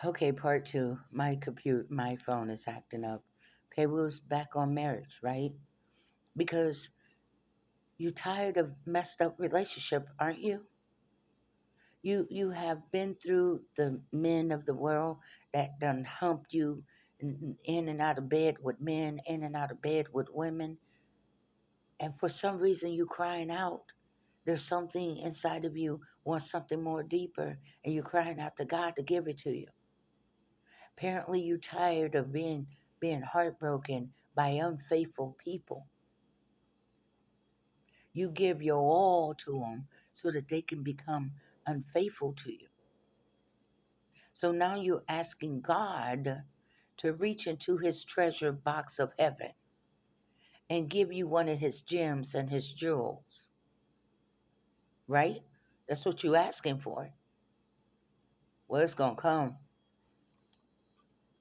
Okay, part two. My phone is acting up. Okay, we was back on marriage, right? Because you tired of messed up relationship, aren't you? You have been through the men of the world that done humped you in and out of bed with men, in and out of bed with women, and for some reason you crying out. There's something inside of you wants something more deeper, and you're crying out to God to give it to you. Apparently, you're tired of being heartbroken by unfaithful people. You give your all to them so that they can become unfaithful to you. So now you're asking God to reach into his treasure box of heaven and give you one of his gems and his jewels, right? That's what you're asking for. Well, it's going to come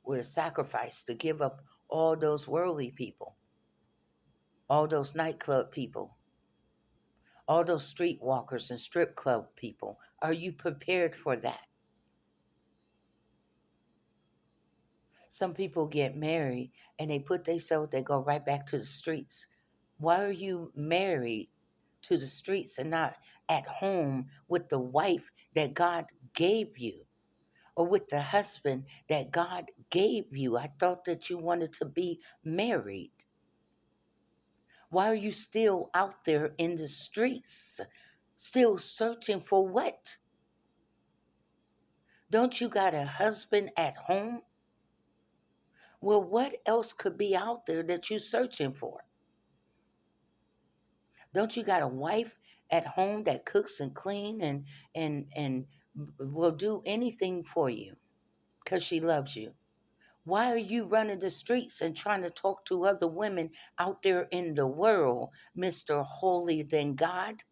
with a sacrifice to give up all those worldly people, all those nightclub people, all those streetwalkers and strip club people. Are you prepared for that? Some people get married and they put themselves, they go right back to the streets. Why are you married to the streets and not at home with the wife that God gave you or with the husband that God gave you? I thought that you wanted to be married. Why are you still out there in the streets, still searching for what? Don't you got a husband at home? Well, what else could be out there that you're searching for? Don't you got a wife at home that cooks and clean and will do anything for you because she loves you? Why are you running the streets and trying to talk to other women out there in the world, Mr. Holier Than God,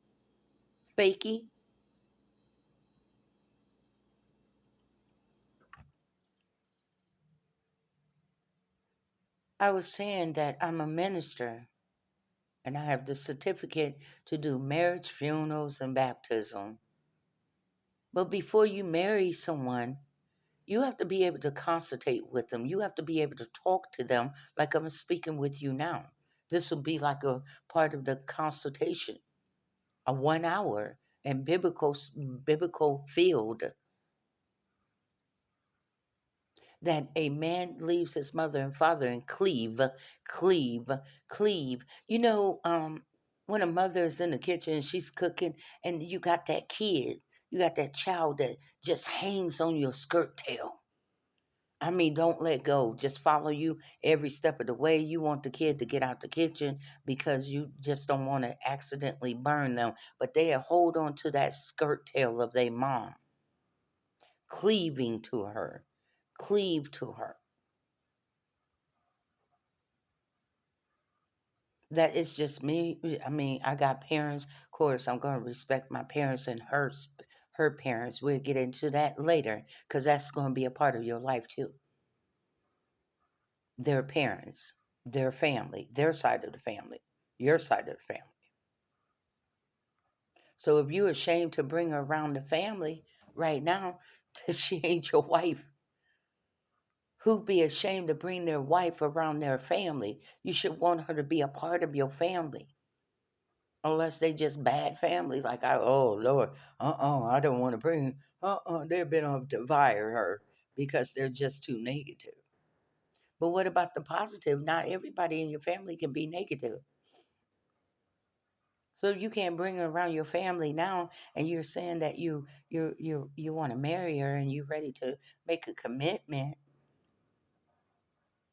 fakey? I was saying that I'm a minister and I have the certificate to do marriage, funerals, and baptism. But before you marry someone, you have to be able to consultate with them. You have to be able to talk to them like I'm speaking with you now. This will be like a part of the consultation, a 1 hour and biblical field that a man leaves his mother and father and cleave, cleave. When a mother is in the kitchen and she's cooking and you got that kid, you got that child that just hangs on your skirt tail. I mean, don't let go. Just follow you every step of the way. You want the kid to get out the kitchen because you just don't want to accidentally burn them. But they hold on to that skirt tail of their mom, cleaving to her, cleave to her. That is just me. I mean, I got parents. Of course, I'm going to respect my parents and her parents. We'll get into that later because that's going to be a part of your life too. Their parents, their family, their side of the family, your side of the family. So if you're ashamed to bring her around the family right now, she ain't your wife. Who'd be ashamed to bring their wife around their family? You should want her to be a part of your family. Unless they just bad family, like oh Lord, I don't want to bring, they've been on to fire her because they're just too negative. But what about the positive? Not everybody in your family can be negative. So you can't bring her around your family now, and you're saying that you want to marry her and you're ready to make a commitment.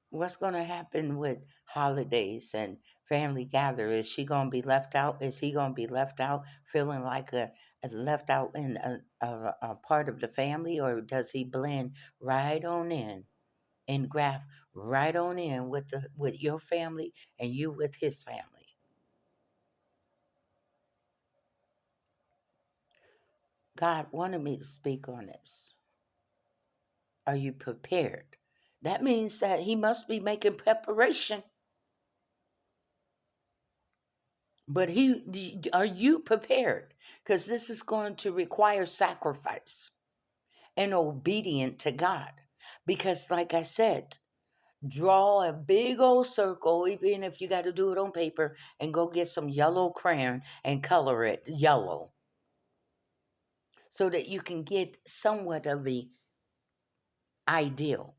What's going to happen with holidays and family gather? Is she going to be left out? Is he going to be left out, feeling like a left out in a part of the family, or does he blend right on in and graft right on in with your family and you with his family? God wanted me to speak on this. Are you prepared? That means that he must be making preparation. But are you prepared? Because this is going to require sacrifice. and obedient to God. Because, like I said, draw a big old circle, even if you got to do it on paper, and go get some yellow crayon and color it yellow so that you can get somewhat of the ideal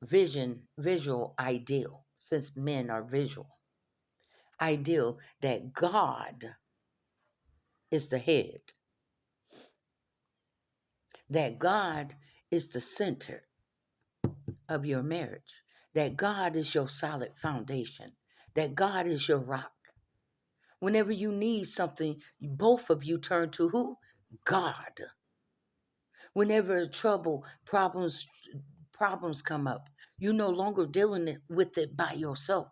visual ideal, since men are visual, ideal that God is the head, that God is the center of your marriage, that God is your solid foundation, that God is your rock. Whenever you need something, both of you turn to who? God. Whenever problems come up, you no longer dealing with it by yourself.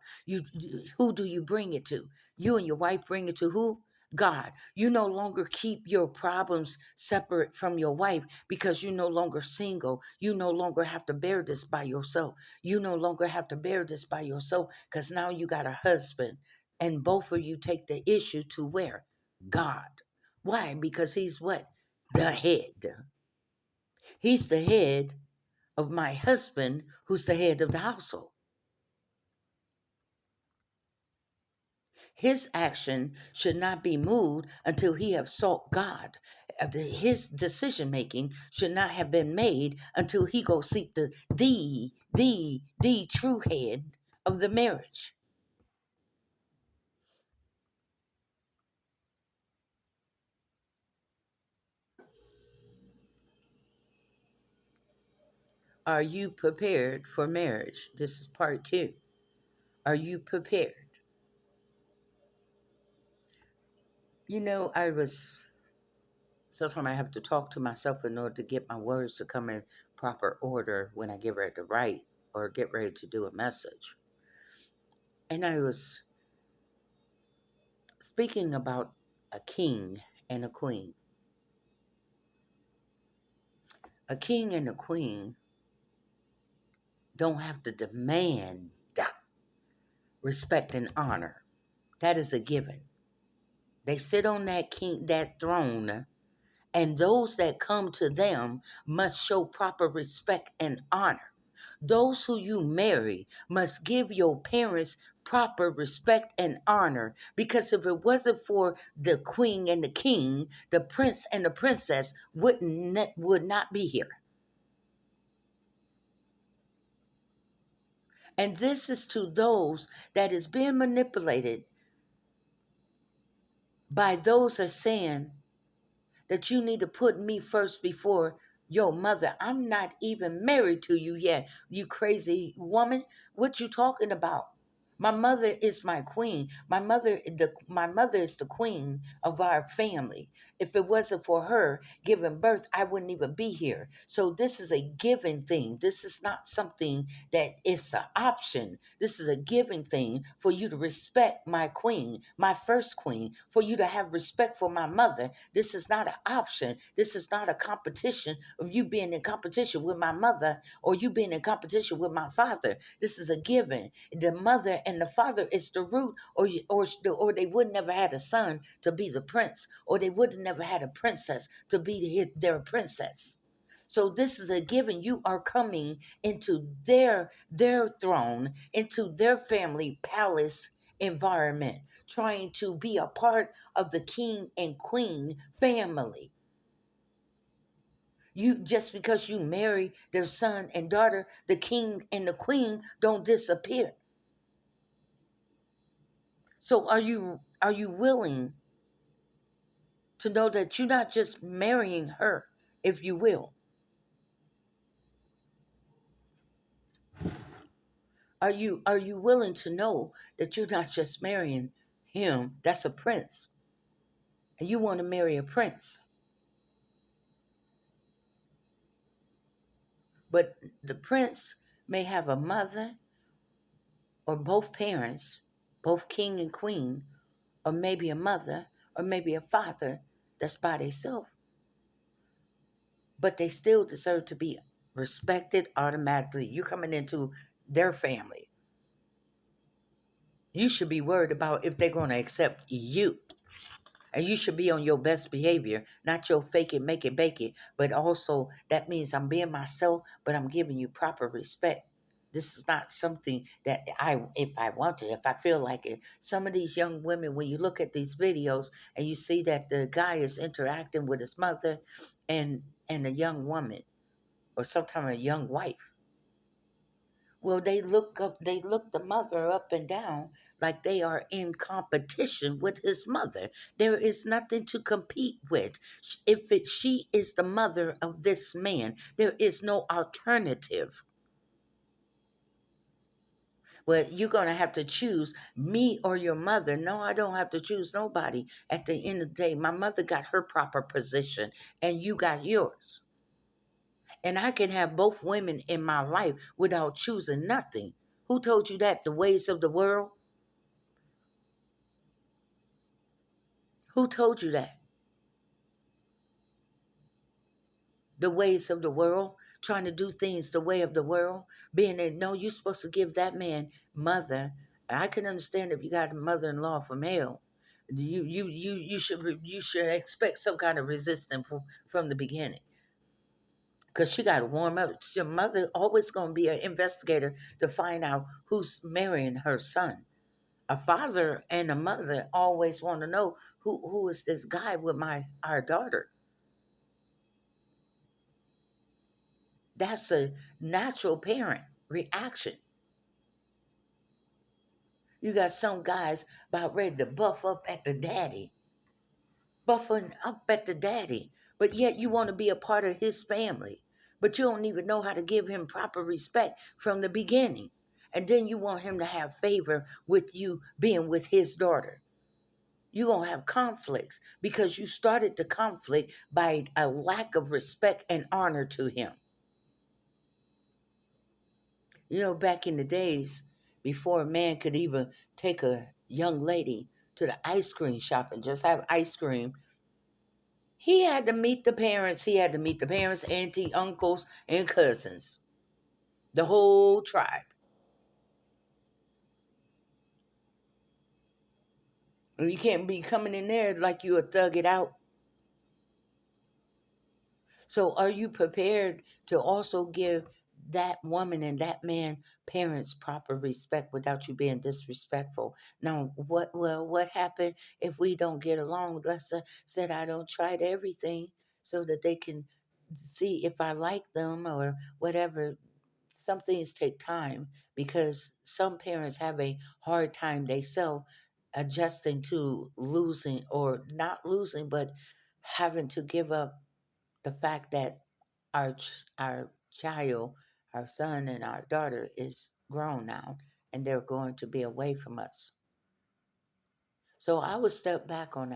Who do you bring it to? You and your wife bring it to who? God. You no longer keep your problems separate from your wife because you're no longer single. You no longer have to bear this by yourself. You no longer have to bear this by yourself because now you got a husband, and both of you take the issue to where? God. Why? Because he's what? The head. He's the head of my husband, who's the head of the household. His action should not be moved until he have sought God. His decision making should not have been made until he go seek the true head of the marriage. Are you prepared for marriage? This is part 2. Are you prepared? I was sometimes I have to talk to myself in order to get my words to come in proper order when I get ready to write or get ready to do a message. And I was speaking about a king and a queen. A king and a queen don't have to demand respect and honor. That is a given. They sit on that throne, and those that come to them must show proper respect and honor. Those who you marry must give your parents proper respect and honor, because if it wasn't for the queen and the king, the prince and the princess would not be here. And this is to those that is being manipulated by those that saying that you need to put me first before your mother. I'm not even married to you yet, you crazy woman. What you talking about? My mother is my queen. My mother is the queen of our family. If it wasn't for her giving birth, I wouldn't even be here. So this is a given thing. This is not something that it's an option. This is a giving thing for you to respect my queen, my first queen, for you to have respect for my mother. This is not an option. This is not a competition of you being in competition with my mother or you being in competition with my father. This is a given. The mother and the father is the root, or they would never had a son to be the prince, or they would have never had a princess to be their princess. So this is a given. You are coming into their throne, into their family palace environment, trying to be a part of the king and queen family. You just because you marry their son and daughter, the king and the queen don't disappear. So are you willing to know that you're not just marrying her, if you will? Are you willing to know that you're not just marrying him? That's a prince. And you want to marry a prince. But the prince may have a mother or both parents, both king and queen, or maybe a mother or maybe a father that's by themselves. But they still deserve to be respected automatically. You're coming into their family. You should be worried about if they're going to accept you. And you should be on your best behavior, not your fake it, make it, bake it. But also, that means I'm being myself, but I'm giving you proper respect. This is not something that if I want to, if I feel like it. Some of these young women, when you look at these videos and you see that the guy is interacting with his mother and a young woman, or sometimes a young wife, well, they look the mother up and down like they are in competition with his mother. There is nothing to compete with. She is the mother of this man, there is no alternative. Well, you're going to have to choose me or your mother. No, I don't have to choose nobody. At the end of the day, my mother got her proper position and you got yours. And I can have both women in my life without choosing nothing. Who told you that? The ways of the world? Who told you that? The ways of the world, trying to do things the way of the world, being that no, you're supposed to give that man mother. I can understand if you got a mother-in-law from hell. You should expect some kind of resistance from the beginning. Because she got to warm up. Your mother always going to be an investigator to find out who's marrying her son. A father and a mother always want to know who is this guy with our daughter. That's a natural parent reaction. You got some guys about ready to buff up at the daddy, buffing up at the daddy, but yet you want to be a part of his family, but you don't even know how to give him proper respect from the beginning. And then you want him to have favor with you being with his daughter. You're going to have conflicts because you started the conflict by a lack of respect and honor to him. You know, back in the days, before a man could even take a young lady to the ice cream shop and just have ice cream, he had to meet the parents. He had to meet the parents, auntie, uncles, and cousins, the whole tribe. And you can't be coming in there like you a thug it out. So are you prepared to also give that woman and that man parents proper respect without you being disrespectful? Now, what happened if we don't get along? Let's said I don't try everything so that they can see if I like them or whatever. Some things take time because some parents have a hard time themselves adjusting to losing or not losing, but having to give up the fact that our child, our son and our daughter is grown now and they're going to be away from us. So I would step back on that.